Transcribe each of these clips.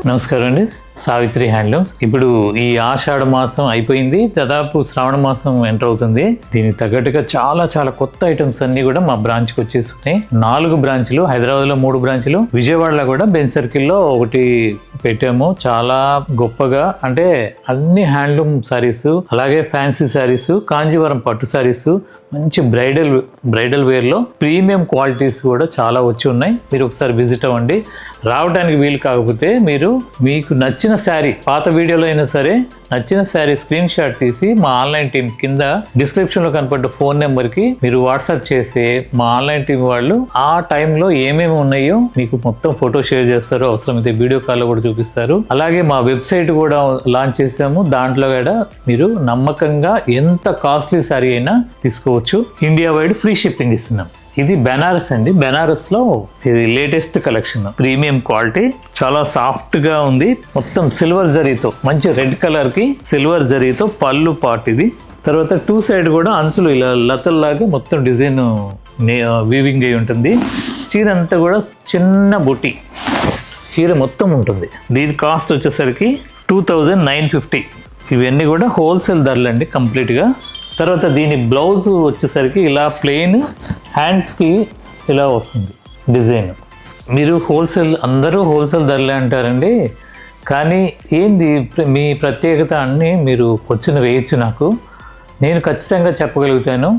నమస్కారం అండి. సావిత్రి హ్యాండ్లూమ్స్. ఇప్పుడు ఈ ఆషాఢ మాసం అయిపోయింది, దాదాపు శ్రావణ మాసం ఎంటర్ అవుతుంది. దీనికి తగ్గట్టుగా చాలా చాలా కొత్త ఐటమ్స్ అన్ని కూడా మా బ్రాంచ్కి వచ్చేసి ఉన్నాయి. 4 బ్రాంచ్లు, హైదరాబాద్లో 3 బ్రాంచ్లు, విజయవాడలో కూడా బెంజ్ సర్కిల్లో ఒకటి పెట్టాము. చాలా గొప్పగా అంటే అన్ని హ్యాండ్లూమ్ శారీస్, అలాగే ఫ్యాన్సీ శారీస్, కాంజీవరం పట్టు శారీస్, మంచి బ్రైడల్ వేర్లో ప్రీమియం క్వాలిటీస్ కూడా చాలా వచ్చి ఉన్నాయి. మీరు ఒకసారి విజిట్ అవ్వండి. రావడానికి వీలు కాకపోతే మీకు నచ్చిన శారీ, పాత వీడియోలో అయినా సరే నచ్చిన శారీ స్క్రీన్ షాట్ తీసి మా ఆన్లైన్ టీం కింద డిస్క్రిప్షన్లో కనపడ్డ ఫోన్ నెంబర్కి మీరు వాట్సాప్ చేస్తే మా ఆన్లైన్ టీం వాళ్ళు ఆ టైంలో ఏమేమి ఉన్నాయో మీకు మొత్తం ఫోటో షేర్ చేస్తారు. అవసరమైతే వీడియో కాల్లో కూడా చూపిస్తారు. అలాగే మా వెబ్సైట్ కూడా లాంచ్ చేసాము. దాంట్లో కూడా మీరు నమ్మకంగా ఎంత కాస్ట్లీ శారీ అయినా తీసుకోవచ్చు. ఇండియా వైడ్ ఫ్రీ షిప్పింగ్ ఇస్తున్నాం. ఇది బెనారస్ అండి. బెనారస్ లో ఇది లేటెస్ట్ కలెక్షన్, ప్రీమియం క్వాలిటీ, చాలా సాఫ్ట్ గా ఉంది. మొత్తం సిల్వర్ జరీతో, మంచి రెడ్ కలర్ కి సిల్వర్ జరీతో పళ్ళు పార్ట్ ఇది. తర్వాత 2 సైడ్ కూడా అంచులు ఇలా లతల్లాగా మొత్తం డిజైన్ వీవింగ్ అయి ఉంటుంది. చీర అంతా కూడా చిన్న బుట్టి చీర మొత్తం ఉంటుంది. దీని కాస్ట్ వచ్చేసరికి 2950. ఇవన్నీ కూడా హోల్సేల్ ధరలండి కంప్లీట్గా. తర్వాత దీని బ్లౌజ్ వచ్చేసరికి ఇలా ప్లెయిన్, హ్యాండ్స్కి ఇలా వస్తుంది డిజైన్. మీరు అందరూ హోల్సేల్ ధరలే అంటారండి, కానీ ఏంది మీ ప్రత్యేకత అన్నీ మీరు వచ్చిన వేయచ్చు. నేను ఖచ్చితంగా చెప్పగలుగుతాను.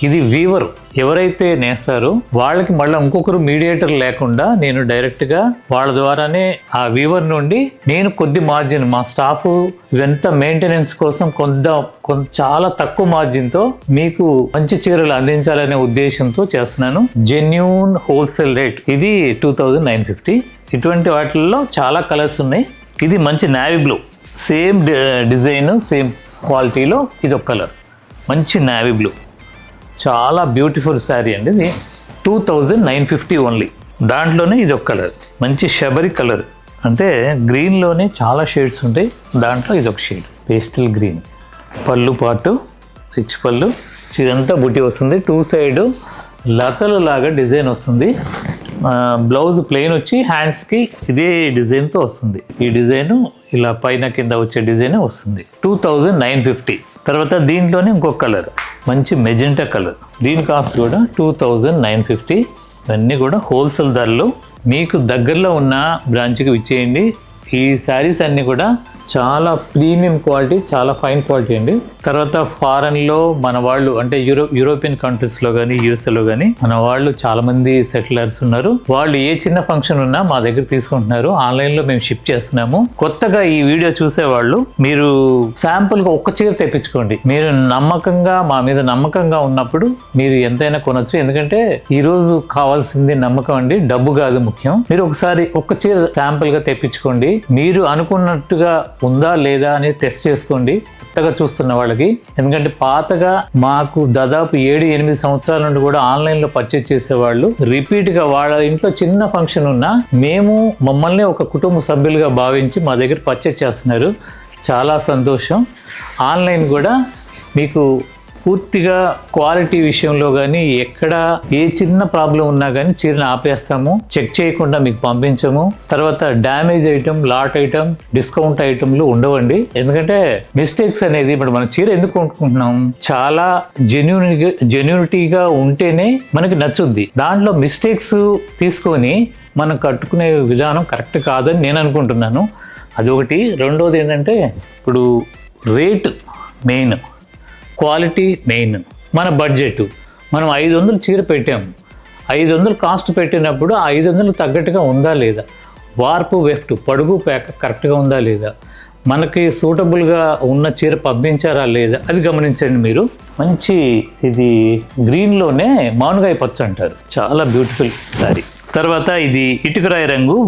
ఇది వీవర్ ఎవరైతే నేస్తారో వాళ్ళకి మళ్ళీ ఇంకొకరు మీడియేటర్ లేకుండా నేను డైరెక్ట్గా వాళ్ళ ద్వారానే ఆ వీవర్ నుండి నేను కొద్ది మార్జిన్, మా స్టాఫ్ ఇవంతా మెయింటెనెన్స్ కోసం చాలా తక్కువ మార్జిన్తో మీకు మంచి చీరలు అందించాలనే ఉద్దేశంతో చేస్తున్నాను. Genuine wholesale rate. ఇది 2950. ఇటువంటి వాటిల్లో చాలా కలర్స్ ఉన్నాయి. ఇది మంచి navy blue, same design, same క్వాలిటీలో ఇది ఒక కలర్, మంచి నావీ బ్లూ, చాలా బ్యూటిఫుల్ శారీ అండి. ఇది 2950 ఓన్లీ. దాంట్లోనే ఇది ఒక కలర్, మంచి షబరి కలర్, అంటే గ్రీన్లోనే చాలా షేడ్స్ ఉంటాయి. దాంట్లో ఇది ఒక షేడ్ పేస్టల్ గ్రీన్. పళ్ళు పాటు రిచ్ పళ్ళు, చిరంతా బుట్టి వస్తుంది. 2 సైడ్ లతలు లాగా డిజైన్ వస్తుంది. బ్లౌజ్ ప్లెయిన్ వచ్చి హ్యాండ్స్కి ఇదే డిజైన్తో వస్తుంది. ఈ డిజైన్ ఇలా పైన కింద వచ్చే డిజైన్ వస్తుంది. 2950. తర్వాత దీంట్లోనే ఇంకొక కలర్, మంచి మెజెంటా కలర్. దీని కాస్ట్ కూడా 2950. ఇవన్నీ కూడా హోల్సేల్ ధరలు. మీకు దగ్గరలో ఉన్న బ్రాంచ్కి విచ్చేయండి. ఈ శారీస్ అన్నీ కూడా చాలా ప్రీమియం క్వాలిటీ, చాలా ఫైన్ క్వాలిటీ అండి. తర్వాత ఫారెన్లో మన వాళ్ళు అంటే యూరోపియన్ కంట్రీస్లో కానీ యూఎస్ఏలో కానీ మన వాళ్ళు చాలామంది సెటిలర్స్ ఉన్నారు. వాళ్ళు ఏ చిన్న ఫంక్షన్ ఉన్నా మా దగ్గర తీసుకుంటున్నారు. ఆన్లైన్లో మేము షిప్ చేస్తున్నాము. కొత్తగా ఈ వీడియో చూసేవాళ్ళు మీరు శాంపుల్గా ఒక్క చీర తెప్పించుకోండి. మీరు మా మీద నమ్మకంగా ఉన్నప్పుడు మీరు ఎంతైనా కొనొచ్చు. ఎందుకంటే ఈరోజు కావాల్సింది నమ్మకం అండి, డబ్బు కాదు ముఖ్యం. మీరు ఒకసారి ఒక్క చీర శాంపుల్గా తెప్పించుకోండి. మీరు అనుకున్నట్టుగా ఉందా లేదా అని టెస్ట్ చేసుకోండి కొత్తగా చూస్తున్న వాళ్ళకి. ఎందుకంటే పాతగా మాకు దాదాపు 7-8 సంవత్సరాల నుండి కూడా ఆన్లైన్లో పర్చేజ్ చేసేవాళ్ళు రిపీట్గా వాళ్ళ ఇంట్లో చిన్న ఫంక్షన్ ఉన్నా మమ్మల్ని ఒక కుటుంబ సభ్యులుగా భావించి మా దగ్గర పర్చేజ్ చేస్తున్నారు. చాలా సంతోషం. ఆన్లైన్ కూడా మీకు పూర్తిగా క్వాలిటీ విషయంలో కానీ ఎక్కడ ఏ చిన్న ప్రాబ్లం ఉన్నా కానీ చీరను ఆపేస్తాము, చెక్ చేయకుండా మీకు పంపించము. తర్వాత damage item, lot item, discount ఐటమ్లు ఎందుకంటే మిస్టేక్స్ అనేది ఇప్పుడు మనం చీర ఎందుకు కొనుక్కుంటున్నాం, చాలా జెన్యూనిటీగా ఉంటేనే మనకి నచ్చుద్ది. దాంట్లో మిస్టేక్స్ తీసుకొని మనం కట్టుకునే విధానం కరెక్ట్ కాదని నేను అనుకుంటున్నాను. అదొకటి. రెండోది ఏంటంటే ఇప్పుడు రేట్ మెయిన్, క్వాలిటీ మెయిన్. మన బడ్జెట్, మనం 500 చీర పెట్టాము. 500 కాస్ట్ పెట్టినప్పుడు 500 తగ్గట్టుగా ఉందా లేదా, వార్పు వెఫ్ట్ పొడుగు ప్యాక్ కరెక్ట్గా ఉందా లేదా, మనకి సూటబుల్గా ఉన్న చీర పంపించారా లేదా, అది గమనించండి మీరు. మంచి ఇది గ్రీన్లోనే మానుగాయ పచ్చ అంటారు, చాలా బ్యూటిఫుల్ శారీ. తర్వాత ఇది ఇటుకరాయి రంగు,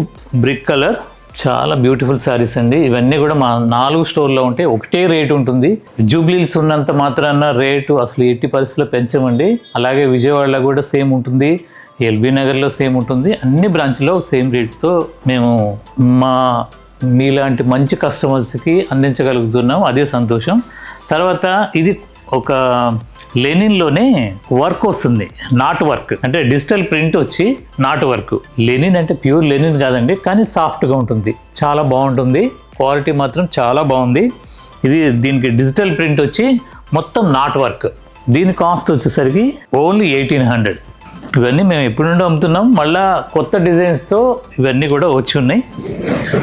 బ్రిక్ కలర్, చాలా బ్యూటిఫుల్ శారీస్ అండి. ఇవన్నీ కూడా మా 4 స్టోర్లో ఉంటే ఒకటే రేట్ ఉంటుంది. జూబ్లీస్ ఉన్నంత మాత్రాన రేటు అసలు ఎట్టి పరిస్థితుల్లో పెంచమండి. అలాగే విజయవాడలో కూడా సేమ్ ఉంటుంది, ఎల్బీ నగర్లో సేమ్ ఉంటుంది. అన్ని బ్రాంచ్లో సేమ్ రేట్స్తో మేము మీలాంటి మంచి కస్టమర్స్కి అందించగలుగుతున్నాం. అదే సంతోషం. తర్వాత ఇది ఒక లెనిన్లోనే వర్క్ వస్తుంది, నాట్ వర్క్ అంటే డిజిటల్ ప్రింట్ వచ్చి నాట్ వర్క్. లెనిన్ అంటే ప్యూర్ లెనిన్ కాదండి, కానీ సాఫ్ట్గా ఉంటుంది, చాలా బాగుంటుంది, క్వాలిటీ మాత్రం చాలా బాగుంది. ఇది దీనికి డిజిటల్ ప్రింట్ వచ్చి మొత్తం నాట్ వర్క్. దీని కాస్ట్ వచ్చేసరికి ఓన్లీ 1800. ఇవన్నీ మేము ఎప్పుడు నుండి అమ్ముతున్నాం, మళ్ళీ కొత్త డిజైన్స్తో ఇవన్నీ కూడా వచ్చి ఉన్నాయి.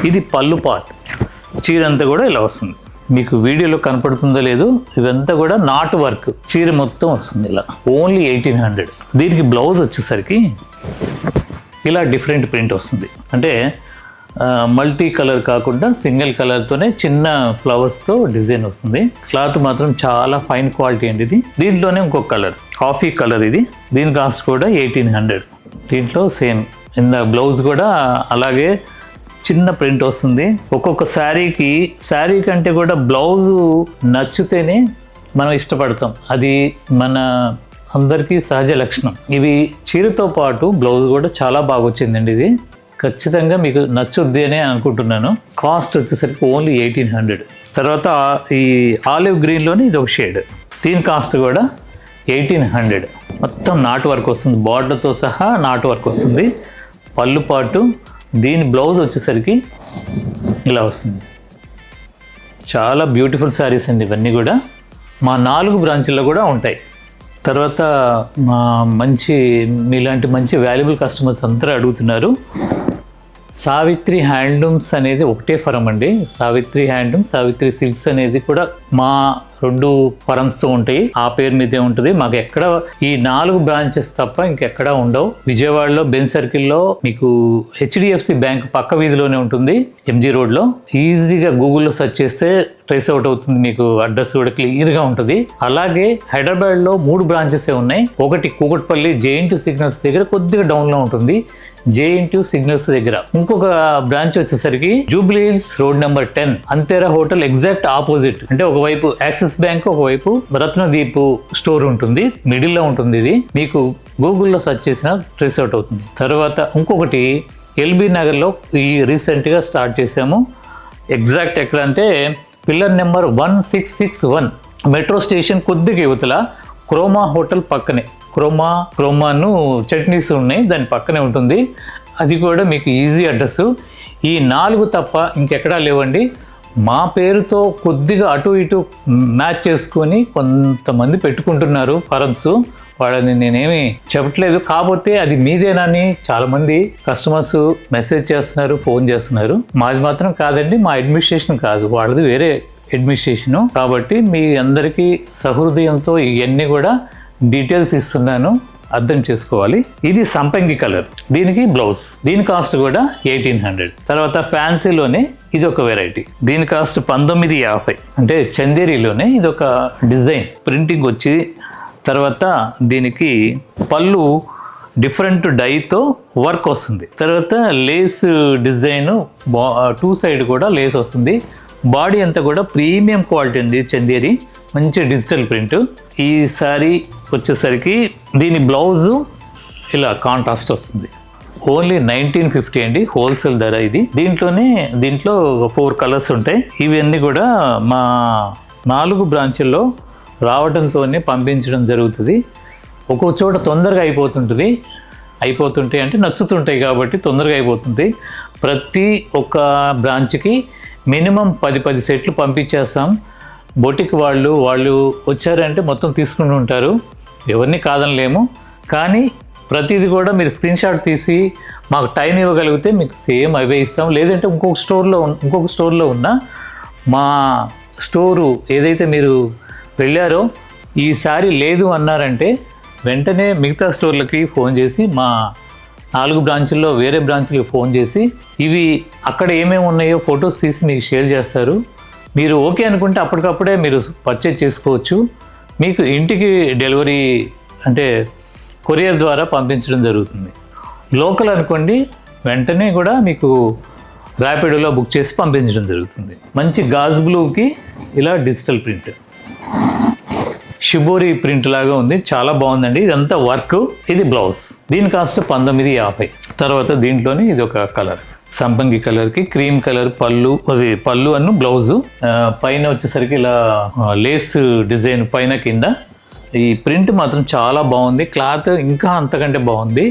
ఇది పళ్ళు పార్ట్, చీర అంతా కూడా ఇలా వస్తుంది, మీకు వీడియోలో కనపడుతుందో లేదు, ఇదంతా కూడా నాట్ వర్క్, చీర మొత్తం వస్తుంది ఇలా, ఓన్లీ 1800. దీనికి బ్లౌజ్ వచ్చేసరికి ఇలా డిఫరెంట్ ప్రింట్ వస్తుంది, అంటే మల్టీ కలర్ కాకుండా సింగిల్ కలర్తోనే చిన్న ఫ్లవర్స్తో డిజైన్ వస్తుంది. క్లాత్ మాత్రం చాలా ఫైన్ క్వాలిటీ అండి ఇది. దీంట్లోనే ఇంకొక కలర్, కాఫీ కలర్, ఇది దీని కాస్ట్ కూడా 1800. దీంట్లో సేమ్ ఇంద బ్లౌజ్ కూడా అలాగే చిన్న ప్రింట్ వస్తుంది. ఒక్కొక్క శారీ కంటే కూడా బ్లౌజు నచ్చితేనే మనం ఇష్టపడతాం, అది మన అందరికీ సహజ లక్షణం. ఇవి చీరతో పాటు బ్లౌజ్ కూడా చాలా బాగా వచ్చిందండి, ఇది ఖచ్చితంగా మీకు నచ్చుద్ది అని అనుకుంటున్నాను. కాస్ట్ వచ్చేసరికి ఓన్లీ 1800. తర్వాత ఈ ఆలివ్ గ్రీన్లోని ఇది ఒక షేడ్, దీని కాస్ట్ కూడా 1800. మొత్తం నాట్ వర్క్ వస్తుంది, బార్డర్తో సహా నాట్ వర్క్ వస్తుంది. పళ్ళు పాటు, దీని బ్లౌజ్ వచ్చేసరికి ఇలా వస్తుంది. చాలా బ్యూటిఫుల్ శారీస్ అండి ఇవన్నీ కూడా, మా 4 బ్రాంచుల్లో కూడా ఉంటాయి. తర్వాత మీలాంటి మంచి వాల్యుబుల్ కస్టమర్స్ అందరూ అడుగుతున్నారు, సావిత్రి హ్యాండ్లూమ్స్ అనేది ఒకటే ఫరం అండి. సావిత్రి హ్యాండ్లూమ్స్, సావిత్రి సిల్క్స్ అనేది కూడా మా 2 ఫరమ్స్తో ఉంటాయి, ఆ పేరు మీదే ఉంటుంది. మాకు ఎక్కడ ఈ 4 బ్రాంచెస్ తప్ప ఇంకెక్కడా ఉండవు. విజయవాడలో బెన్ సర్కిల్లో మీకు HDFC బ్యాంక్ పక్క వీధిలోనే ఉంటుంది, MG రోడ్లో. ఈజీగా గూగుల్లో సెర్చ్ చేస్తే ట్రేస్ అవుట్ అవుతుంది, మీకు అడ్రస్ కూడా క్లియర్గా ఉంటుంది. అలాగే హైదరాబాద్లో 3 బ్రాంచెసే ఉన్నాయి. ఒకటి కూకట్పల్లి JNT సిగ్నల్స్ దగ్గర కొద్దిగా డౌన్లో ఉంటుంది, JNT సిగ్నల్స్ దగ్గర. ఇంకొక బ్రాంచ్ వచ్చేసరికి జూబ్లీ హిల్స్ రోడ్ నెంబర్ 10 అంతేరా హోటల్ ఎగ్జాక్ట్ ఆపోజిట్, అంటే ఒకవైపు యాక్సిస్ బ్యాంక్, ఒకవైపు రత్నదీప్ స్టోర్ ఉంటుంది, మిడిల్లో ఉంటుంది. ఇది మీకు గూగుల్లో సెర్చ్ చేసినా ట్రేస్ అవుట్ అవుతుంది. తర్వాత ఇంకొకటి LB నగర్లో ఈ రీసెంట్గా స్టార్ట్ చేసాము. ఎగ్జాక్ట్ ఎక్కడ అంటే పిల్లర్ నెంబర్ 1661 మెట్రో స్టేషన్ కొద్దిగా యువతల క్రోమా హోటల్ పక్కనే, క్రోమాను చట్నీస్ ఉన్నాయి, దాని పక్కనే ఉంటుంది. అది కూడా మీకు ఈజీ అడ్రస్. ఈ 4 తప్ప ఇంకెక్కడా లేవండి. మా పేరుతో కొద్దిగా అటు ఇటు మ్యాచ్ చేసుకొని కొంతమంది పెట్టుకుంటున్నారు ఫరమ్స్, వాళ్ళని నేనేమి చెప్పట్లేదు, కాకపోతే అది మీదేనని చాలామంది కస్టమర్స్ మెసేజ్ చేస్తున్నారు, ఫోన్ చేస్తున్నారు. మాది మాత్రం కాదండి, మా అడ్మినిస్ట్రేషన్ కాదు, వాళ్ళది వేరే అడ్మినిస్ట్రేషను. కాబట్టి మీ అందరికీ సహృదయంతో ఇవన్నీ కూడా డీటెయిల్స్ ఇస్తున్నాను, అర్థం చేసుకోవాలి. ఇది సంపంగి కలర్, దీనికి బ్లౌజ్, దీని కాస్ట్ కూడా 1800. తర్వాత ఫ్యాన్సీలోనే ఇది ఒక వెరైటీ, దీని కాస్ట్ 1950, అంటే చందేరిలోనే ఇది ఒక డిజైన్ ప్రింటింగ్ వచ్చి. తర్వాత దీనికి పళ్ళు డిఫరెంట్ డైతో వర్క్ వస్తుంది. తర్వాత లేస్ డిజైన్ 2 సైడ్ కూడా లేస్ వస్తుంది. బాడీ అంతా కూడా ప్రీమియం క్వాలిటీ ఉంది, చందేరి, మంచి డిజిటల్ ప్రింట్. ఈ సారీ వచ్చేసరికి దీని బ్లౌజు ఇలా కాంట్రాస్ట్ వస్తుంది, ఓన్లీ 1950 అండి, హోల్సేల్ ధర ఇది. దీంట్లో 4 కలర్స్ ఉంటాయి. ఇవన్నీ కూడా మా 4 బ్రాంచుల్లో రావడంతోనే పంపించడం జరుగుతుంది. ఒక్కొక్క చోట తొందరగా అయిపోతుంటాయి అంటే నచ్చుతుంటాయి కాబట్టి తొందరగా అయిపోతుంది. ప్రతి ఒక్క బ్రాంచ్కి మినిమం 10 సెట్లు పంపించేస్తాం. బొటిక్ వాళ్ళు వచ్చారంటే మొత్తం తీసుకుని ఉంటారు, ఎవరిని కాదనలేము. కానీ ప్రతిదీ కూడా మీరు స్క్రీన్ షాట్ తీసి మాకు టైం ఇవ్వగలిగితే మీకు సేమ్ అవే ఇస్తాం. లేదంటే ఇంకొక స్టోర్లో ఉన్న మా స్టోరు ఏదైతే మీరు వెళ్ళారో ఈసారి లేదు అన్నారంటే వెంటనే మిగతా స్టోర్లకి ఫోన్ చేసి, మా 4 బ్రాంచుల్లో వేరే బ్రాంచ్లకి ఫోన్ చేసి ఇవి అక్కడ ఏమేమి ఉన్నాయో ఫొటోస్ తీసి మీకు షేర్ చేస్తారు. మీరు ఓకే అనుకుంటే అప్పటికప్పుడే మీరు పర్చేజ్ చేసుకోవచ్చు. మీకు ఇంటికి డెలివరీ అంటే కొరియర్ ద్వారా పంపించడం జరుగుతుంది. లోకల్ అనుకోండి వెంటనే కూడా మీకు ర్యాపిడోలో బుక్ చేసి పంపించడం జరుగుతుంది. మంచి గాజ్ బ్లూకి ఇలా డిజిటల్ ప్రింట్, షిబోరి ప్రింట్ లాగా ఉంది, చాలా బాగుందండి. ఇదంతా వర్క్. ఇది బ్లౌజ్, దీని కాస్ట్ 1950. తర్వాత దీంట్లోనే ఇది ఒక కలర్, సంపంగి కలర్కి క్రీమ్ కలర్ పళ్ళు అను బ్లౌజు. పైన వచ్చేసరికి ఇలా లేస్ డిజైన్ పైన కింద ఈ ప్రింట్ మాత్రం చాలా బాగుంది, క్లాత్ ఇంకా అంతకంటే బాగుంది.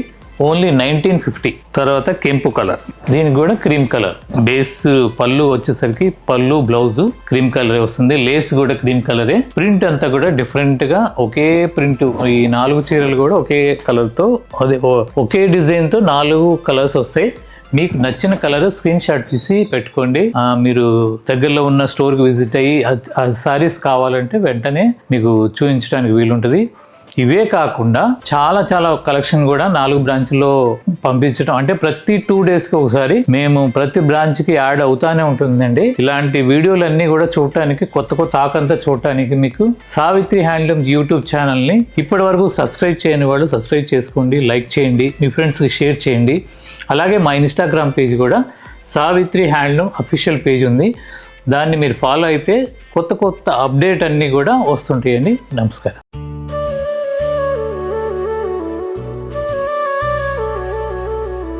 ఓన్లీ 1950. తర్వాత కెంపు కలర్, దీనికి కూడా క్రీమ్ కలర్ బేస్. పళ్ళు వచ్చేసరికి పళ్ళు బ్లౌజ్ క్రీమ్ కలరే వస్తుంది, లేస్ కూడా క్రీమ్ కలరే. ప్రింట్ అంతా కూడా డిఫరెంట్ గా ఒకే ప్రింట్. ఈ 4 చీరలు కూడా ఒకే కలర్ తో, అదే ఒకే డిజైన్ తో 4 కలర్స్ వస్తాయి. మీకు నచ్చిన కలర్ స్క్రీన్ షాట్ తీసి పెట్టుకోండి. మీరు దగ్గరలో ఉన్న స్టోర్కి విజిట్ అయ్యి సారీస్ కావాలంటే వెంటనే మీకు చూపించడానికి వీలుంటుంది. ఇవే కాకుండా చాలా చాలా కలెక్షన్ కూడా 4 బ్రాంచ్లో పంపించడం, అంటే ప్రతి 2 డేస్కి ఒకసారి మేము ప్రతి బ్రాంచ్కి యాడ్ అవుతానే ఉంటుందండి. ఇలాంటి వీడియోలన్నీ కూడా చూడటానికి, కొత్త కొత్త ఆకంతా చూడటానికి మీకు సావిత్రి హ్యాండ్లూమ్ యూట్యూబ్ ఛానల్ని ఇప్పటి వరకు సబ్స్క్రైబ్ చేయని వాళ్ళు సబ్స్క్రైబ్ చేసుకోండి, లైక్ చేయండి, మీ ఫ్రెండ్స్కి షేర్ చేయండి. అలాగే మా ఇన్స్టాగ్రామ్ పేజ్ కూడా సావిత్రి హ్యాండ్లూమ్ అఫీషియల్ పేజ్ ఉంది, దాన్ని మీరు ఫాలో అయితే కొత్త కొత్త అప్డేట్ అన్నీ కూడా వస్తుంటాయండి. నమస్కారం.